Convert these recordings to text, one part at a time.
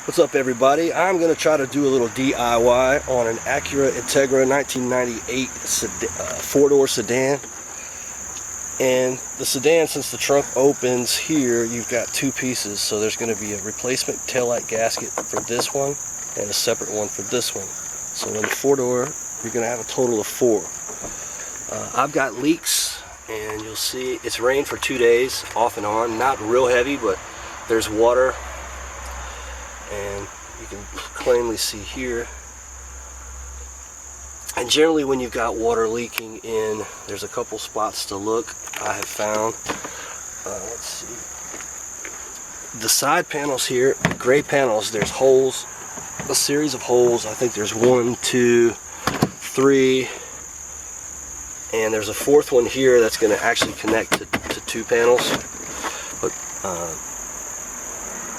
What's up, everybody? I'm going to try to do a little DIY on an Acura Integra 1998 four-door sedan. And the sedan, since the trunk opens here, you've got two pieces. So there's going to be a replacement taillight gasket for this one and a separate one for this one. So in the four-door, you're going to have a total of four. I've got leaks, and you'll see it's rained for 2 days off and on. Not real heavy, but there's water. And you can plainly see here. And generally when you've got water leaking in, there's a couple spots to look. I have found, let's see, the side panels here, the gray panels, there's holes, a series of holes. I think there's 1, 2, 3, and there's a fourth one here that's going to actually connect to two panels. But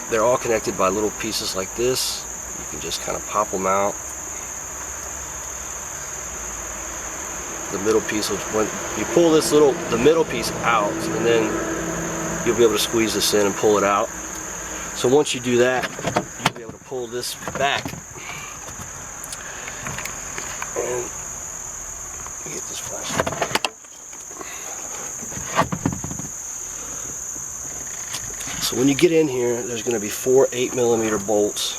they're all connected by little pieces like this. You can just kind of pop them out. The middle piece, when you pull this the middle piece out, and then you'll be able to squeeze this in and pull it out. So once you do that, you'll be able to pull this back. And get this flashlight. So when you get in here, there's going to be 4 8mm bolts.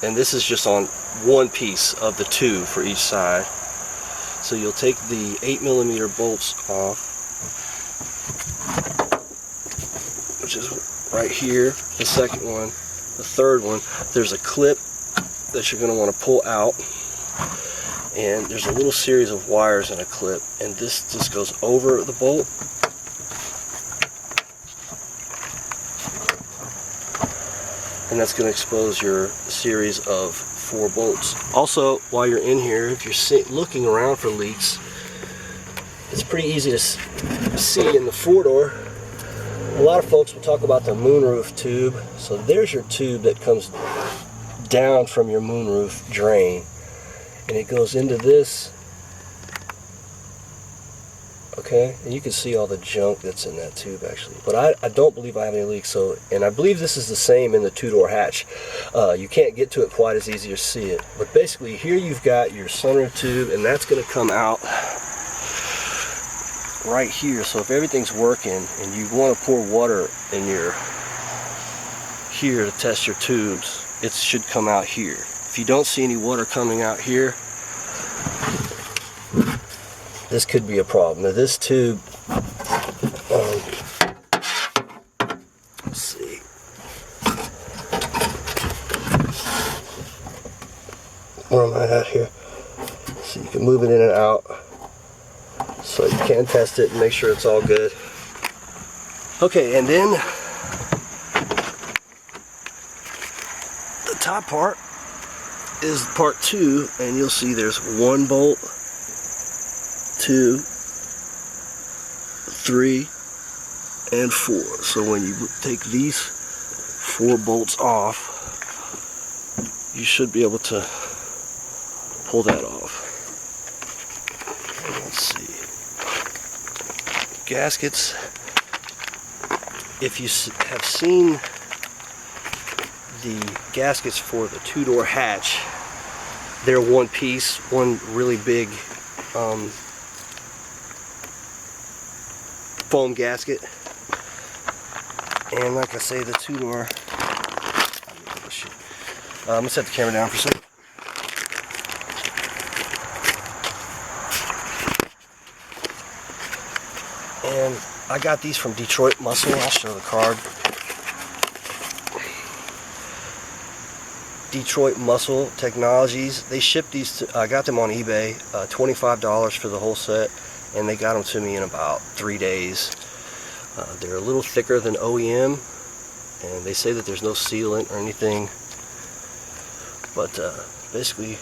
And this is just on one piece of the two for each side. So you'll take the 8mm bolts off, which is right here, the second one, the third one. There's a clip that you're going to want to pull out. And there's a little series of wires in a clip. And this just goes over the bolt. And that's going to expose your series of 4 bolts. Also, while you're in here, if you're looking around for leaks, it's pretty easy to see in the four-door. A lot of folks will talk about the moonroof tube. So there's your tube that comes down from your moonroof drain, and it goes into this. Okay, and you can see all the junk that's in that tube actually, but I don't believe I have any leaks. So, and I believe this is the same in the two-door hatch. You can't get to it quite as easy to see it, but basically here you've got your sunroof tube, and that's going to come out right here. So if everything's working and you want to pour water in your here to test your tubes, it should come out here. If you don't see any water coming out here, this could be a problem. Now this tube, let's see. Where am I at here? So you can move it in and out. So you can test it and make sure it's all good. Okay, and then the top part is part 2, and you'll see there's 1 bolt, 2, 3, and 4. So when you take these 4 bolts off, you should be able to pull that off. Let's see. Gaskets. If you have seen the gaskets for the two-door hatch, they're one piece, one really big foam gasket. And like I say, the two-door, I'm gonna set the camera down for a second. And I got these from Detroit Muscle. I'll show the card. Detroit Muscle Technologies. They shipped these to, I got them on eBay, $25 for the whole set, and they got them to me in about 3 days. They're a little thicker than OEM, and they say that there's no sealant or anything, but basically,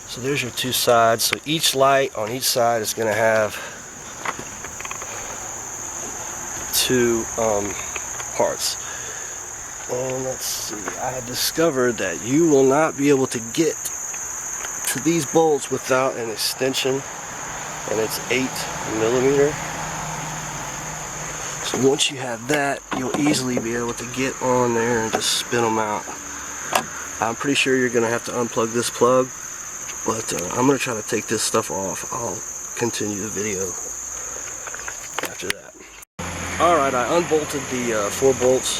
so there's your 2 sides. So each light on each side is going to have 2 parts. And let's see, I had discovered that you will not be able to get to these bolts without an extension, and it's 8mm. So once you have that, you'll easily be able to get on there and just spin them out. I'm pretty sure you're going to have to unplug this plug, but I'm going to try to take this stuff off. I'll continue the video after that. Alright, I unbolted the 4 bolts,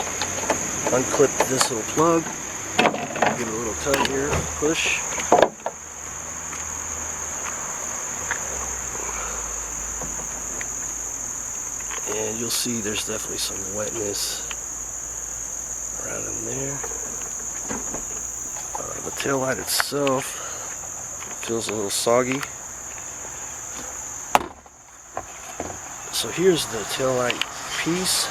unclipped this little plug, give it a little tug here, push. And you'll see there's definitely some wetness right in there. The taillight itself feels a little soggy. So here's the taillight piece.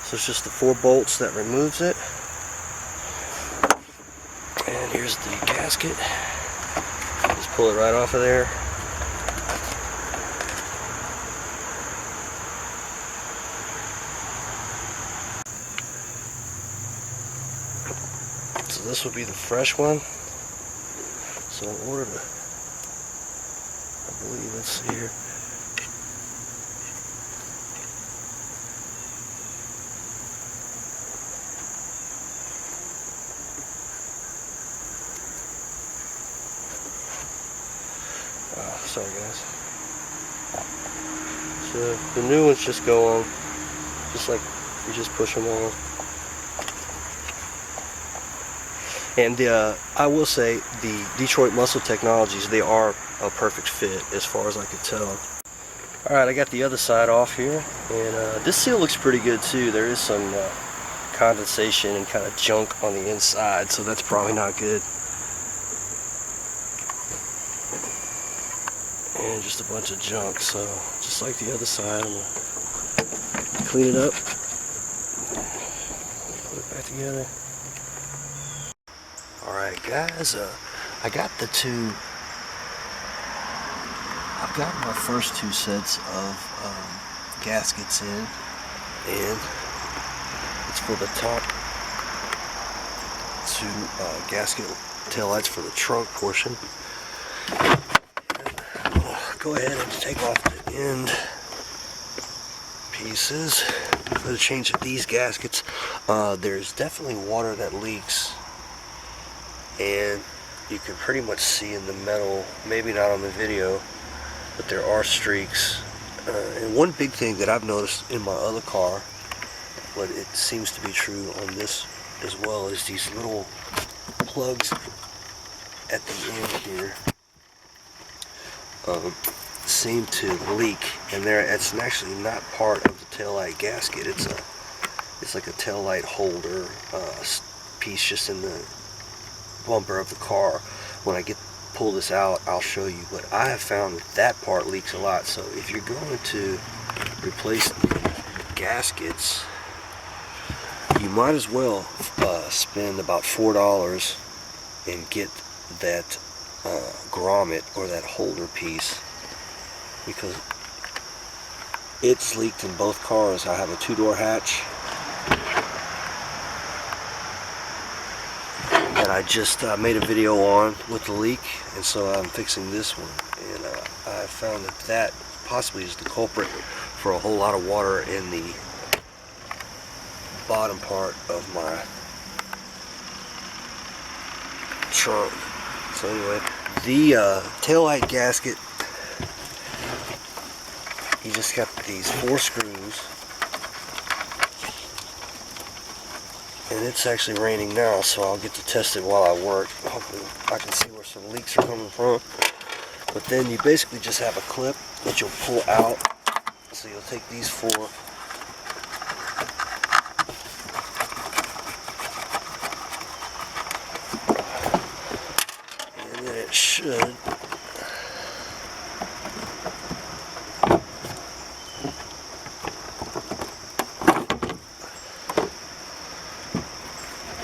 So it's just the 4 bolts that removes it. And here's the gasket. Just pull it right off of there. So this would be the fresh one. So in order to, I believe, let's see here. Sorry guys. So the new ones just go on, just like you just push them on. And I will say the Detroit Muscle Technologies, they are a perfect fit as far as I could tell. Alright, I got the other side off here, and this seal looks pretty good too. There is some condensation and kind of junk on the inside, so that's probably not good. And just a bunch of junk, so just like the other side, I'm gonna clean it up, put it back together. Alright guys, I got I've got my first 2 sets of gaskets in, and it's for the top 2 gasket taillights for the trunk portion. Go ahead and take off the end pieces. For the change of these gaskets, there's definitely water that leaks, and you can pretty much see in the metal, maybe not on the video, but there are streaks. And one big thing that I've noticed in my other car, but it seems to be true on this as well, is these little plugs at the end here seem to leak, and it's actually not part of the taillight gasket. It's like a taillight holder piece just in the bumper of the car. When I pull this out, I'll show you, but I have found that part leaks a lot. So if you're going to replace the gaskets, you might as well spend about $4 and get that grommet or that holder piece, because it's leaked in both cars. I have a 2-door hatch that I just made a video on with the leak, and so I'm fixing this one, and I found that possibly is the culprit for a whole lot of water in the bottom part of my trunk. So anyway, the taillight gasket, you just got these 4 screws, and it's actually raining now, so I'll get to test it while I work. Hopefully I can see where some leaks are coming from. But then you basically just have a clip that you'll pull out. So you'll take these 4, and then it should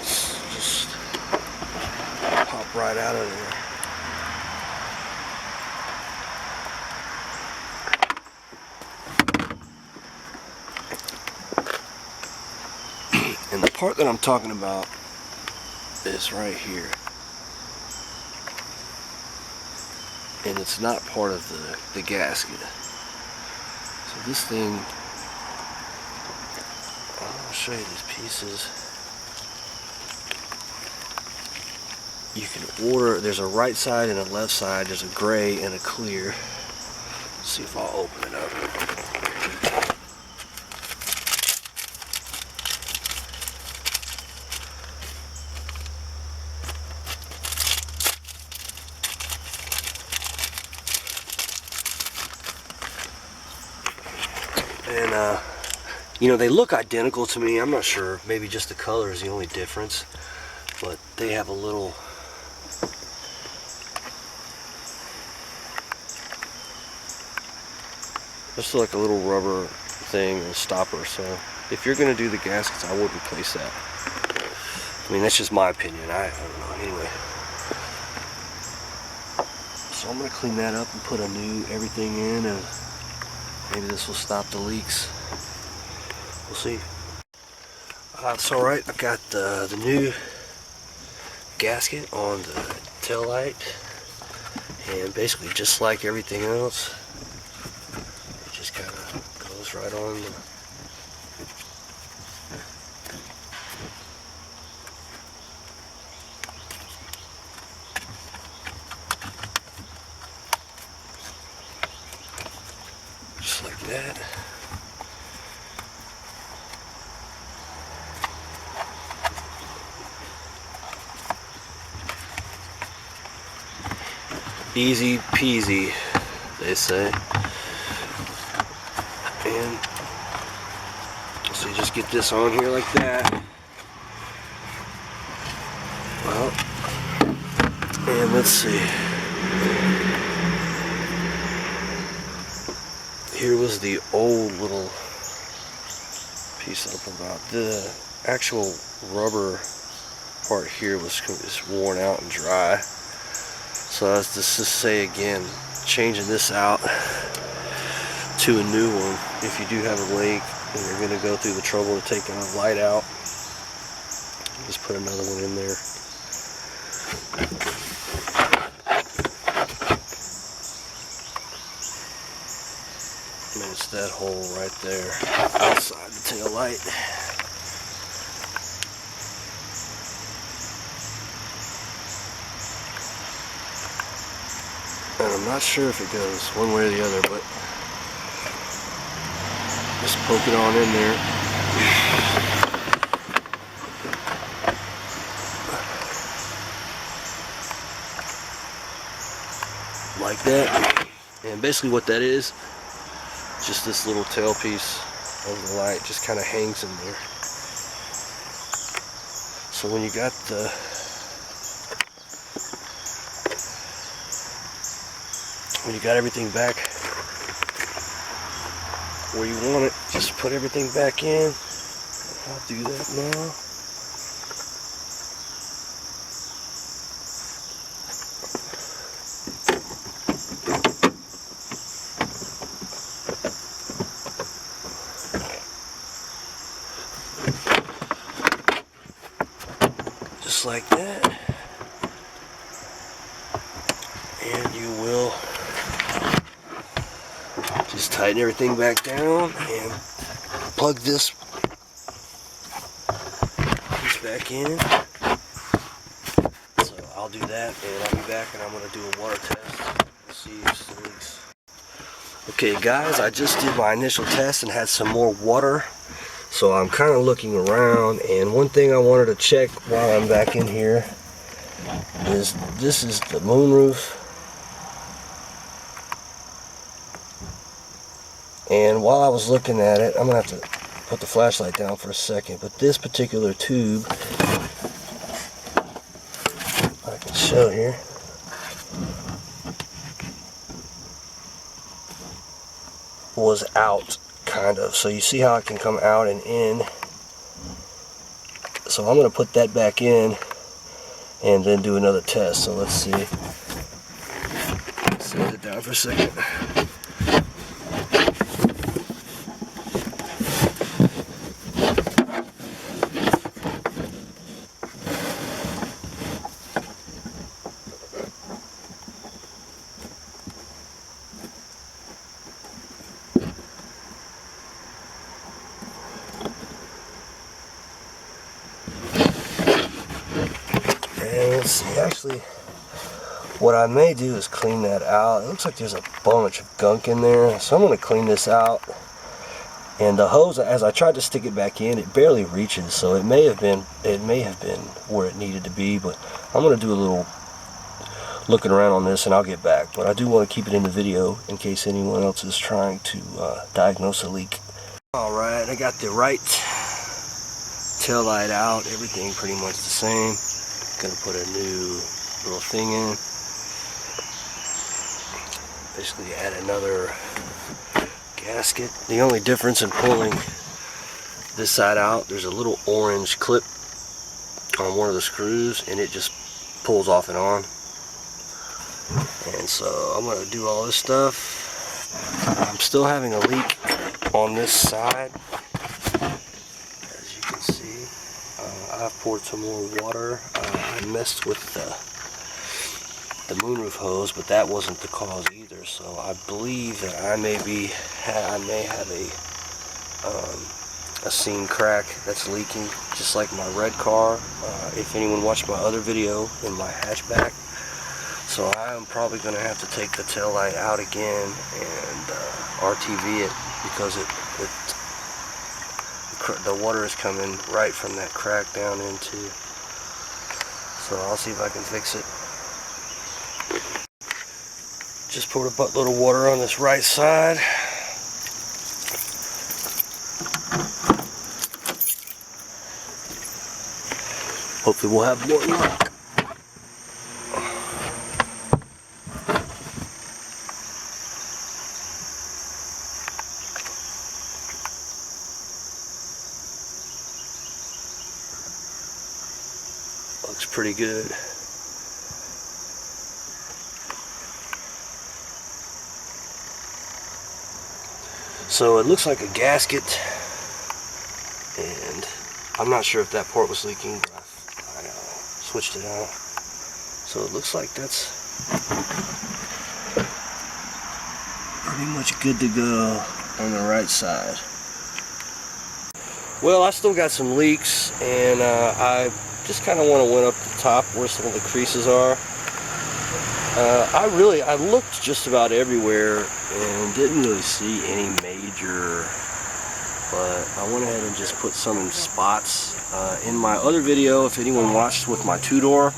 just pop right out of there. And the part that I'm talking about is right here. and it's not part of the gasket. So this thing, I'll show you these pieces. You can order, there's a right side and a left side, there's a gray and a clear. Let's see if I'll open it up. And you know, they look identical to me. I'm not sure, maybe just the color is the only difference, but they have a little just like a little rubber thing and stopper. So if you're going to do the gaskets, I would replace that. I mean, that's just my opinion. I don't know. Anyway, so I'm going to clean that up and put a new everything in, and maybe this will stop the leaks. We'll see. It's alright. I've got the new gasket on the taillight, and basically just like everything else, it just kind of goes right on the just like that. Easy peasy, they say. And so you just get this on here like that. Well, and let's see. Here was the old little piece I pulled out. The actual rubber part here was worn out and dry. So as this to say again, changing this out to a new one. If you do have a leak and you're going to go through the trouble of taking a light out, just put another one in there. And it's that hole right there outside the tail light. And I'm not sure if it goes one way or the other, but just poke it on in there. Like that. And basically what that is, just this little tail piece of the light just kind of hangs in there. So when you got everything back where you want it, just put everything back in. I'll do that now. Just like that. And you will just tighten everything back down and plug this back in. So I'll do that, and I'll be back, and I'm going to do a water test. See if it leaks. Okay guys, I just did my initial test and had some more water. So I'm kind of looking around, and one thing I wanted to check while I'm back in here is this is the moonroof. And while I was looking at it, I'm going to have to put the flashlight down for a second, but this particular tube, I can show here, was out, kind of. So you see how it can come out and in. So I'm going to put that back in and then do another test. So let's see. Set it down for a second. actually, what I may do is clean that out. It looks like there's a bunch of gunk in there, so I'm going to clean this out. And the hose, as I tried to stick it back in, it barely reaches, so it may have been where it needed to be. But I'm going to do a little looking around on this, and I'll get back. But I do want to keep it in the video in case anyone else is trying to diagnose a leak. All right, I got the right tail light out. Everything pretty much the same. Gonna put a new little thing in. Basically add another gasket. The only difference in pulling this side out, there's a little orange clip on one of the screws, and it just pulls off and on. And so I'm going to do all this stuff. I'm still having a leak on this side, as you can see. I've poured some more water. I messed with the moonroof hose, but that wasn't the cause either. So I believe that I may have a seam crack that's leaking, just like my red car. If anyone watched my other video in my hatchback. So I'm probably going to have to take the tail light out again and RTV it, because the water is coming right from that crack down into. So I'll see if I can fix it. Just poured a buttload of water on this right side. Hopefully we'll have more luck. Looks pretty good. So it looks like a gasket, and I'm not sure if that port was leaking, but I switched it out. So it looks like that's pretty much good to go on the right side. Well, I still got some leaks, and I just kind of want to went up the top where some of the creases are. I looked just about everywhere and didn't really see any major, but I went ahead and just put some in spots. In my other video, if anyone watched with my two-door,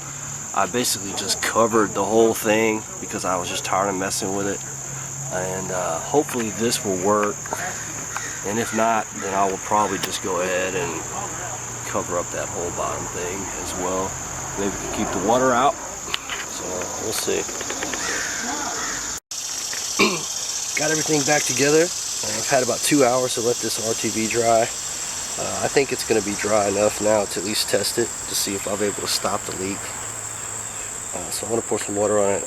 I basically just covered the whole thing because I was just tired of messing with it. And hopefully this will work, and if not, then I will probably just go ahead and cover up that whole bottom thing as well. Maybe we can keep the water out. So we'll see. Got everything back together. I've had about 2 hours to let this RTV dry. I think it's going to be dry enough now to at least test it to see if I'll be able to stop the leak. So I'm going to pour some water on it.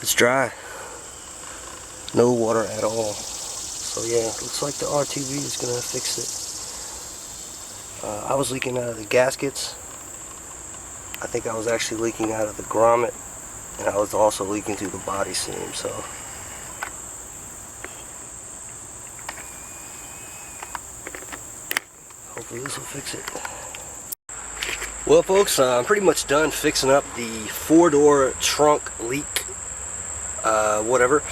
It's dry. No water at all. So yeah, looks like the RTV is gonna fix it. I was leaking out of the gaskets. I think I was actually leaking out of the grommet, and I was also leaking through the body seam. So hopefully this will fix it. Well folks, I'm pretty much done fixing up the four-door trunk leak, whatever.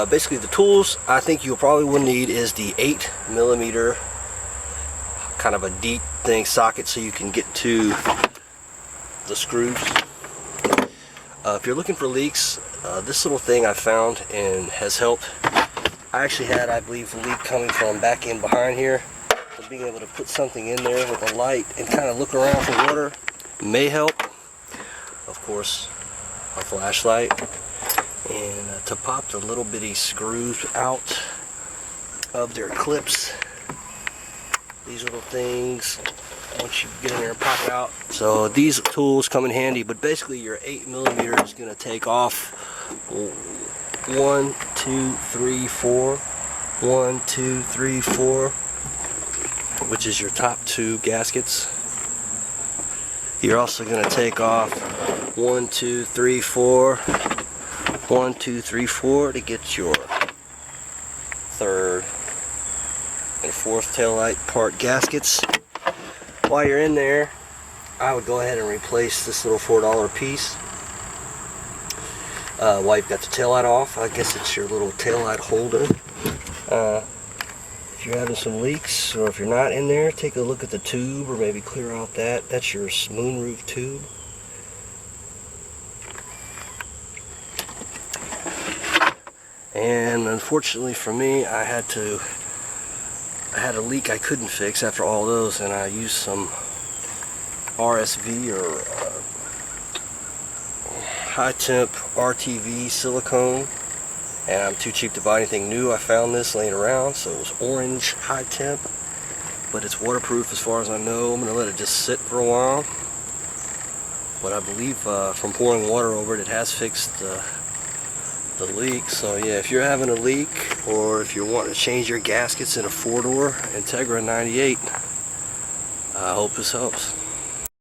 Basically the tools I think you probably will need is the 8mm kind of a deep thing socket so you can get to the screws. If you're looking for leaks, this little thing I found and has helped. I actually had, I believe, a leak coming from back in behind here. So being able to put something in there with a light and kind of look around for water may help. Of course, a flashlight. And to pop the little bitty screws out of their clips. These little things, once you get in there and pop it out. So these tools come in handy, but basically your 8mm is going to take off 1, 2, 3, 4, 1, 2, 3, 4, which is your top 2 gaskets. You're also going to take off 1, 2, 3, 4, 1, 2, 3, 4 to get your 3rd and 4th taillight part gaskets. While you're in there, I would go ahead and replace this little $4 piece. While you've got the taillight off, I guess it's your little taillight holder. If you're having some leaks, or if you're not in there, take a look at the tube, or maybe clear out that. That's your Moonroof Tube. And unfortunately for me, I had a leak I couldn't fix after all those, and I used some RSV or high temp RTV silicone, and I'm too cheap to buy anything new. I found this laying around, so it was orange high temp, but it's waterproof as far as I know. I'm going to let it just sit for a while, but I believe from pouring water over it, it has fixed the leak. So yeah, if you're having a leak, or if you're wanting to change your gaskets in a 4-door Integra 98, I hope this helps.